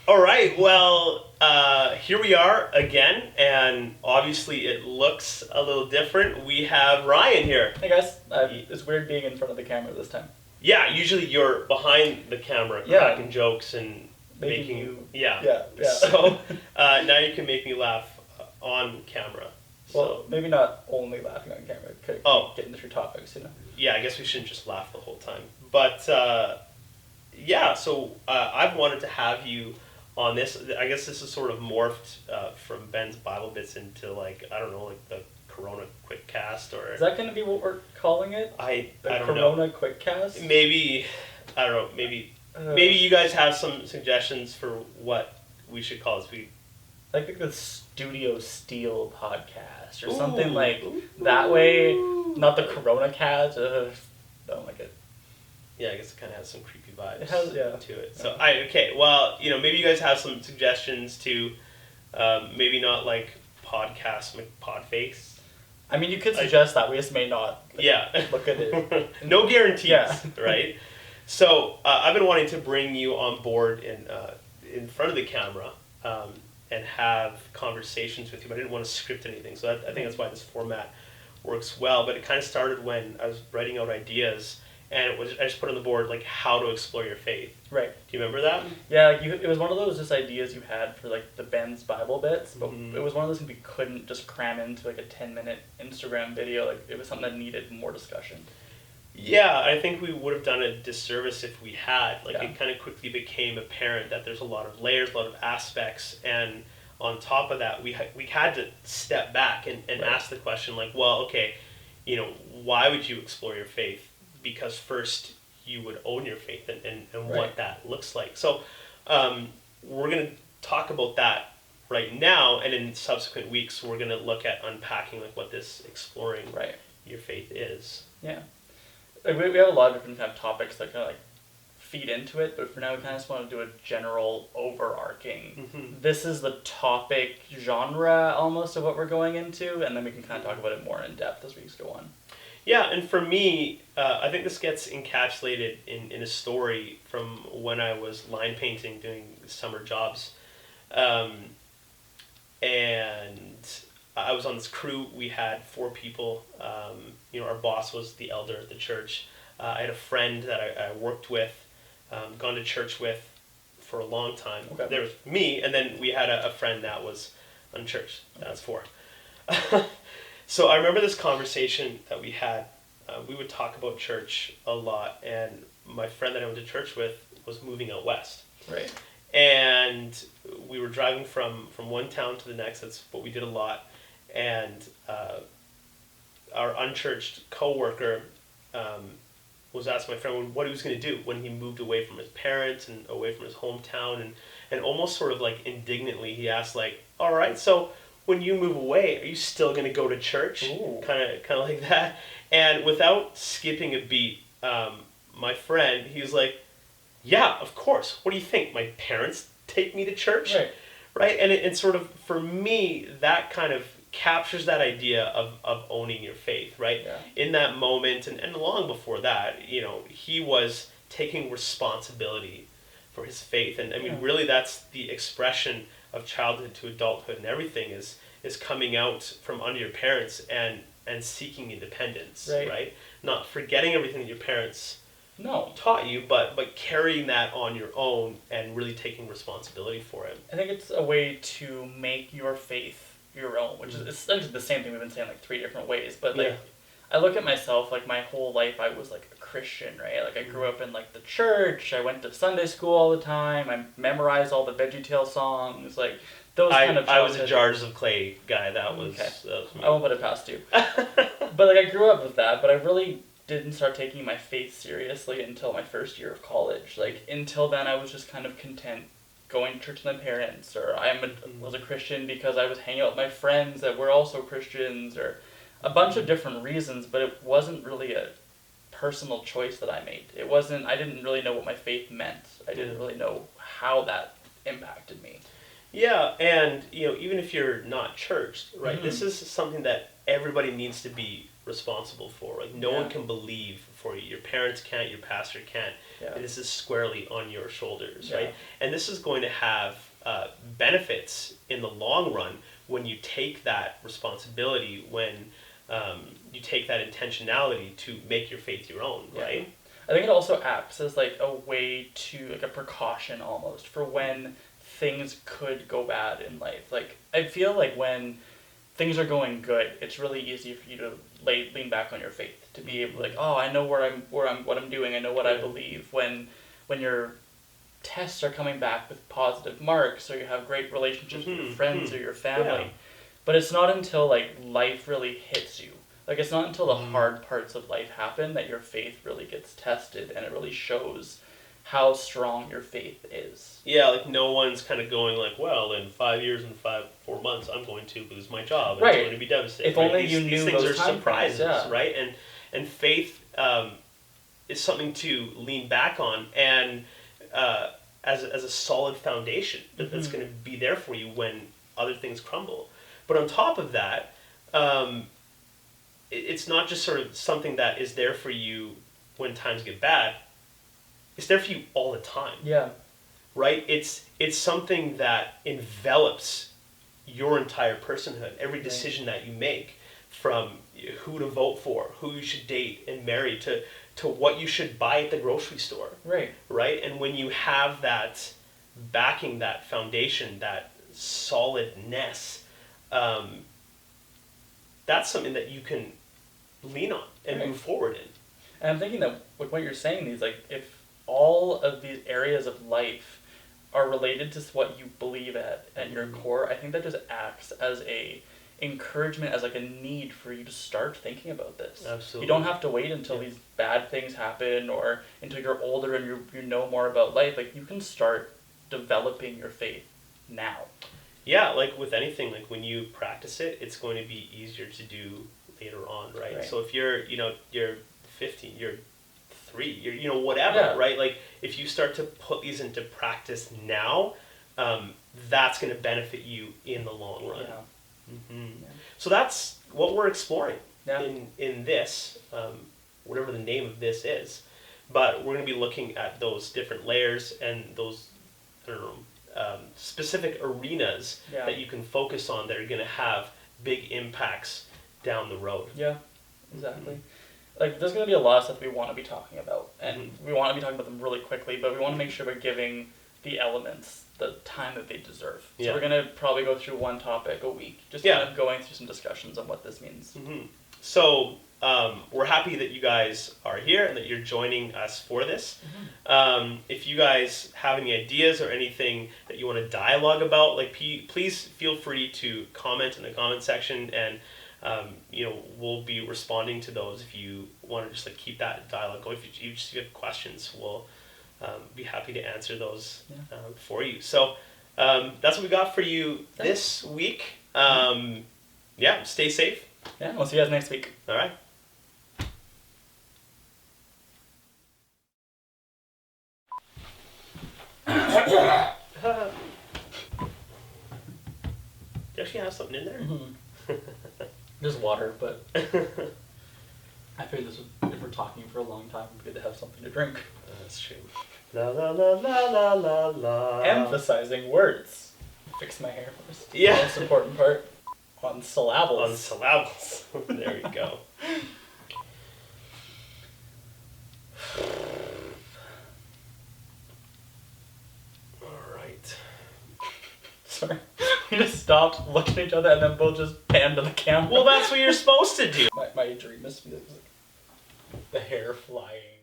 All right, well, here we are again, and obviously it looks a little different. We have Ryan here. Hey guys, it's weird being in front of the camera this time. Yeah, usually you're behind the camera cracking jokes and making you... Yeah. So now you can make me laugh on camera. Well, maybe not only laughing on camera. Getting to your topics, you know. Yeah, I guess we shouldn't just laugh the whole time. But yeah, so I've wanted to have you on this. I guess this is sort of morphed from Ben's Bible Bits into like the Corona QuickCast, or is that going to be what we're calling it? I don't Corona know. QuickCast. Maybe I don't know. Maybe you guys have some suggestions for what we should call this. Like the Studio Steele podcast or something like that way. Not the Corona Cast. I don't like it. Yeah, I guess it kind of has some creepy vibes to it. So maybe you guys have some suggestions to maybe not like podcast podface. I mean, you could suggest that. We just may not look at it. No guarantees, right? So I've been wanting to bring you on board in front of the camera and have conversations with you, but I didn't want to script anything. So I think that's why this format works well. But it kind of started when I was writing out ideas. And I just put on the board like how to explore your faith. Right. Do you remember that? Yeah, it was one of those just ideas you had for like the Ben's Bible Bits, but it was one of those things we couldn't just cram into like a 10-minute Instagram video. Like it was something that needed more discussion. Yeah, I think we would have done a disservice if we had. It kind of quickly became apparent that there's a lot of layers, a lot of aspects, and on top of that, we had to step back and ask the question like, well, okay, why would you explore your faith? Because first you would own your faith and what that looks like. So we're going to talk about that right now, and in subsequent weeks we're going to look at unpacking like what this exploring your faith is. Yeah. We have a lot of different kind of topics that kind of like feed into it, but for now we kind of just want to do a general overarching. This is the topic genre almost of what we're going into, and then we can kind of talk about it more in depth as weeks go on. Yeah, and for me, I think this gets encapsulated in a story from when I was line painting, doing summer jobs. And I was on this crew. We had 4 people. Our boss was the elder at the church. I had a friend that I worked with, gone to church with for a long time. Okay. There was me, and then we had a friend that was unchurched. That was 4. So I remember this conversation that we had. We would talk about church a lot, and my friend that I went to church with was moving out west. Right. And we were driving from one town to the next. That's what we did a lot. And our unchurched coworker was asking my friend what he was going to do when he moved away from his parents and away from his hometown, and almost sort of like indignantly he asked like, all right, so when you move away, are you still going to go to church? Kind of like that. And without skipping a beat, my friend, he was like, yeah, of course. What do you think? My parents take me to church? Right? And it sort of, for me, that kind of captures that idea of owning your faith, right? Yeah. In that moment, and long before that, he was taking responsibility for his faith. And I mean, really that's the expression of childhood to adulthood, and everything is coming out from under your parents and seeking independence, right? Not forgetting everything that your parents taught you, but carrying that on your own and really taking responsibility for it. I think it's a way to make your faith your own, which is essentially the same thing we've been saying like 3 different ways, but I look at myself, like my whole life I was like a Christian, right? Like I grew up in like the church, I went to Sunday school all the time, I memorized all the VeggieTale songs, like those kind of... I was a Jars of Clay guy, that was me. I won't put it past you. But like I grew up with that, but I really didn't start taking my faith seriously until my first year of college. Like until then I was just kind of content going to church with my parents, or was a Christian because I was hanging out with my friends that were also Christians, or a bunch of different reasons, but it wasn't really a personal choice that I made. I didn't really know what my faith meant. I didn't really know how that impacted me. Yeah, and even if you're not churched, right, this is something that everybody needs to be responsible for. Like no one can believe for you. Your parents can't, your pastor can't. Yeah. And this is squarely on your shoulders, Yeah. right? And this is going to have benefits in the long run when you take that responsibility, when you take that intentionality to make your faith your own, right? I think it also acts as like a way to, like a precaution almost, for when things could go bad in life. Like, I feel like when things are going good, it's really easy for you to lean back on your faith, to be able to, like, oh, I know what I'm doing, I know what I believe. When your tests are coming back with positive marks, or you have great relationships with your friends or your family. Yeah. But it's not until like life really hits you. Like, it's not until the hard parts of life happen that your faith really gets tested, and it really shows how strong your faith is. Yeah, like no one's kind of going like, well, in 5 years and 4 months, I'm going to lose my job. And Right. It's going to be devastating. If only these, you these knew things those are time surprises, frames, yeah. right? And faith is something to lean back on, and as a solid foundation that's going to be there for you when other things crumble. But on top of that, it's not just sort of something that is there for you when times get bad. It's there for you all the time. Yeah. Right? It's something that envelops your entire personhood. Every decision that you make, from who to vote for, who you should date and marry, to what you should buy at the grocery store. Right. Right? And when you have that backing, that foundation, that solidness, that's something that you can lean on and move forward in. And I'm thinking that with what you're saying is, like, if all of these areas of life are related to what you believe at your core, I think that just acts as a encouragement, as like a need for you to start thinking about this. Absolutely. You don't have to wait until these bad things happen, or until you're older and you know more about life. Like, you can start developing your faith now. Yeah, like with anything, like when you practice it, it's going to be easier to do later on, right? So if you're 15, you're 3, you're whatever, right? Like, if you start to put these into practice now, that's going to benefit you in the long run. So that's what we're exploring in this, whatever the name of this is. But we're going to be looking at those different layers and those, specific arenas that you can focus on that are going to have big impacts down the road. Yeah, exactly. Like, there's going to be a lot of stuff we want to be talking about, and we want to be talking about them really quickly, but we want to make sure we're giving the elements the time that they deserve. So we're going to probably go through one topic a week, just kind of going through some discussions on what this means. So we're happy that you guys are here and that you're joining us for this. If you guys have any ideas or anything that you want to dialogue about, like, please feel free to comment in the comment section, and we'll be responding to those. If you want to just like keep that dialogue going, if you just have questions, we'll be happy to answer those for you. So that's what we got for you this week. Stay safe. Yeah, we'll see you guys next week. All right. Do you actually have something in there? Just water, but I figured this would, if we're talking for a long time, it'd be good to have something to drink. That's true. La la la la la la la. Emphasizing words. Fix my hair first. Yeah. The most important part. On syllables. On syllables. There you go. All right. Sorry. We just stopped, looked at each other, and then both just panned to the camera. Well, that's what you're supposed to do. My dream is to be like, the hair flying.